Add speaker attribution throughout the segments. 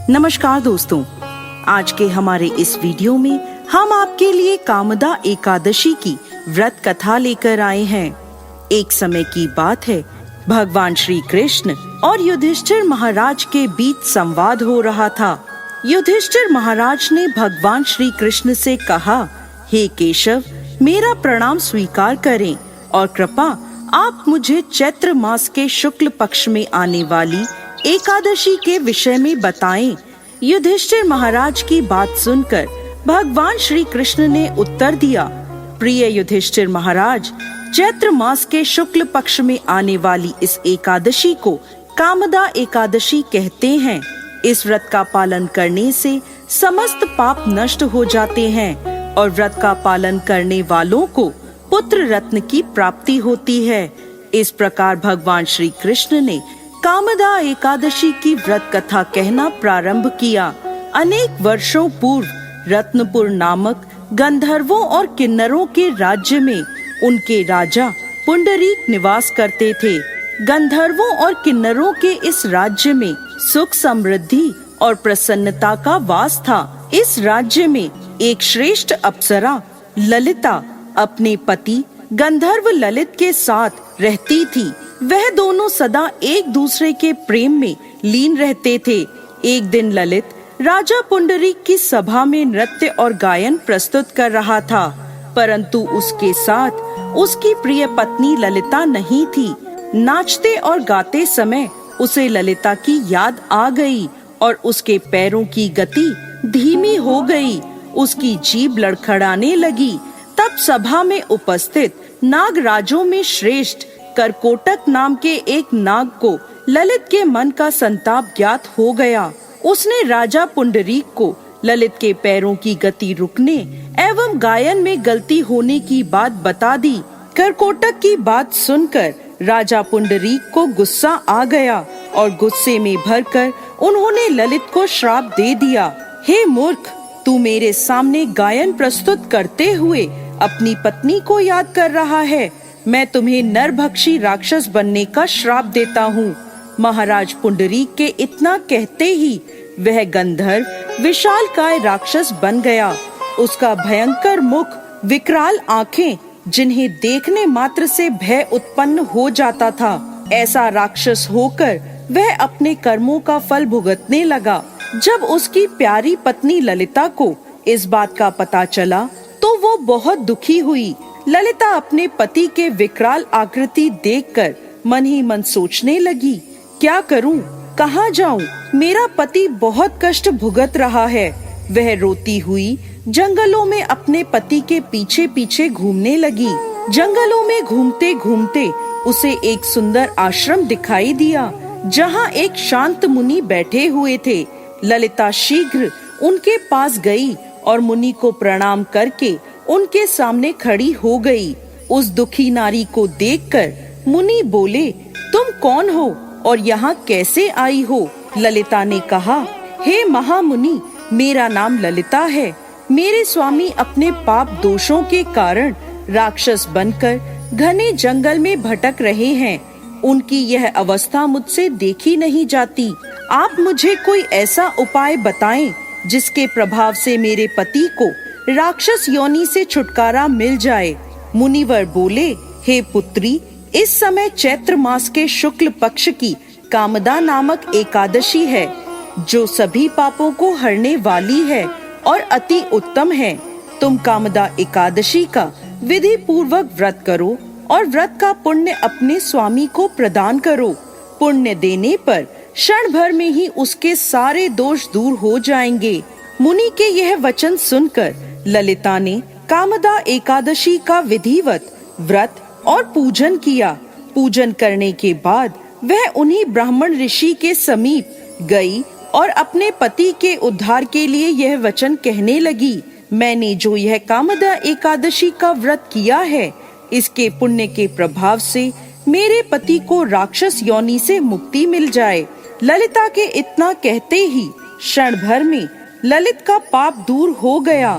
Speaker 1: नमस्कार दोस्तों, आज के हमारे इस वीडियो में हम आपके लिए कामदा एकादशी की व्रत कथा लेकर आए हैं। एक समय की बात है, भगवान श्री कृष्ण और युधिष्ठिर महाराज के बीच संवाद हो रहा था। युधिष्ठिर महाराज ने भगवान श्री कृष्ण से कहा, हे केशव, मेरा प्रणाम स्वीकार करें और कृपा आप मुझे चैत्र मास के शुक्ल पक्ष में आने वाली एकादशी के विषय में बताएं। युधिष्ठिर महाराज की बात सुनकर भगवान श्री कृष्ण ने उत्तर दिया, प्रिय युधिष्ठिर महाराज, चैत्र मास के शुक्ल पक्ष में आने वाली इस एकादशी को कामदा एकादशी कहते हैं। इस व्रत का पालन करने से समस्त पाप नष्ट हो जाते हैं और व्रत का पालन करने वालों को पुत्र रत्न की प्राप्ति होती है। इस प्रकार भगवान श्री कृष्ण ने कामदा एकादशी की व्रत कथा कहना प्रारंभ किया। अनेक वर्षों पूर्व रत्नपुर नामक गंधर्वों और किन्नरों के राज्य में उनके राजा पुंडरीक निवास करते थे। गंधर्वों और किन्नरों के इस राज्य में सुख समृद्धि और प्रसन्नता का वास था। इस राज्य में एक श्रेष्ठ अप्सरा ललिता अपने पति गंधर्व ललित के साथ रहती थी। वह दोनों सदा एक दूसरे के प्रेम में लीन रहते थे। एक दिन ललित राजा पुंडरीक की सभा में नृत्य और गायन प्रस्तुत कर रहा था, परंतु उसके साथ उसकी प्रिय पत्नी ललिता नहीं थी। नाचते और गाते समय उसे ललिता की याद आ गई और उसके पैरों की गति धीमी हो गई। उसकी जीभ लड़खड़ाने लगी। तब सभा में उपस्थित नागराजों में श्रेष्ठ करकोटक नाम के एक नाग को ललित के मन का संताप ज्ञात हो गया। उसने राजा पुंडरीक को ललित के पैरों की गति रुकने एवं गायन में गलती होने की बात बता दी। करकोटक की बात सुनकर राजा पुंडरीक को गुस्सा आ गया और गुस्से में भरकर उन्होंने ललित को श्राप दे दिया, हे मूर्ख, तू मेरे सामने गायन प्रस्तुत करते हुए अपनी पत्नी को याद कर रहा है। मैं तुम्हें नरभक्षी राक्षस बनने का श्राप देता हूँ। महाराज पुंडरीक के इतना कहते ही वह गंधर्व विशालकाय राक्षस बन गया। उसका भयंकर मुख, विकराल आँखें, जिन्हें देखने मात्र से भय उत्पन्न हो जाता था, ऐसा राक्षस होकर वह अपने कर्मों का फल भुगतने लगा। जब उसकी प्यारी पत्नी ललिता को इस बात का पता चला तो वो बहुत दुखी हुई। ललिता अपने पति के विकराल आकृति देखकर मन ही मन सोचने लगी, क्या करूं, कहाँ जाऊं? मेरा पति बहुत कष्ट भुगत रहा है। वह रोती हुई जंगलों में अपने पति के पीछे पीछे घूमने लगी। जंगलों में घूमते घूमते उसे एक सुंदर आश्रम दिखाई दिया, जहाँ एक शांत मुनि बैठे हुए थे। ललिता शीघ्र उनके पास गई और मुनि को प्रणाम करके उनके सामने खड़ी हो गई। उस दुखी नारी को देखकर मुनि बोले, तुम कौन हो और यहाँ कैसे आई हो? ललिता ने कहा, हे महामुनि, मेरा नाम ललिता है। मेरे स्वामी अपने पाप दोषों के कारण राक्षस बनकर घने जंगल में भटक रहे हैं। उनकी यह अवस्था मुझसे देखी नहीं जाती। आप मुझे कोई ऐसा उपाय बताएं जिसके प्रभाव से मेरे पति को राक्षस योनि से छुटकारा मिल जाए। मुनिवर बोले, हे पुत्री, इस समय चैत्र मास के शुक्ल पक्ष की कामदा नामक एकादशी है, जो सभी पापों को हरने वाली है और अति उत्तम है। तुम कामदा एकादशी का विधि पूर्वक व्रत करो और व्रत का पुण्य अपने स्वामी को प्रदान करो। पुण्य देने पर क्षण भर में ही उसके सारे दोष दूर हो जाएंगे। मुनि के यह वचन सुनकर ललिता ने कामदा एकादशी का विधिवत व्रत और पूजन किया। पूजन करने के बाद वह उन्हीं ब्राह्मण ऋषि के समीप गई और अपने पति के उद्धार के लिए यह वचन कहने लगी, मैंने जो यह कामदा एकादशी का व्रत किया है, इसके पुण्य के प्रभाव से मेरे पति को राक्षस योनि से मुक्ति मिल जाए। ललिता के इतना कहते ही क्षण भर में ललित का पाप दूर हो गया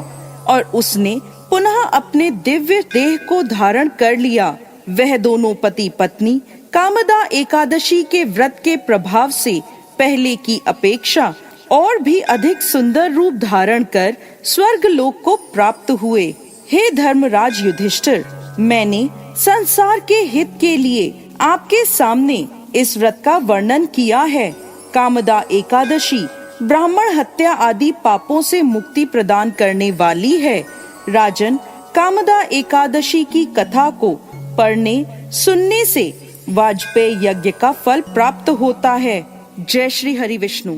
Speaker 1: और उसने पुनः अपने दिव्य देह को धारण कर लिया। वह दोनों पति पत्नी कामदा एकादशी के व्रत के प्रभाव से पहले की अपेक्षा और भी अधिक सुंदर रूप धारण कर स्वर्ग लोक को प्राप्त हुए। हे धर्मराज युधिष्ठिर, मैंने संसार के हित के लिए आपके सामने इस व्रत का वर्णन किया है। कामदा एकादशी ब्राह्मण हत्या आदि पापों से मुक्ति प्रदान करने वाली है। राजन, कामदा एकादशी की कथा को पढ़ने सुनने से वाजपेय यज्ञ का फल प्राप्त होता है। जय श्री हरि विष्णु।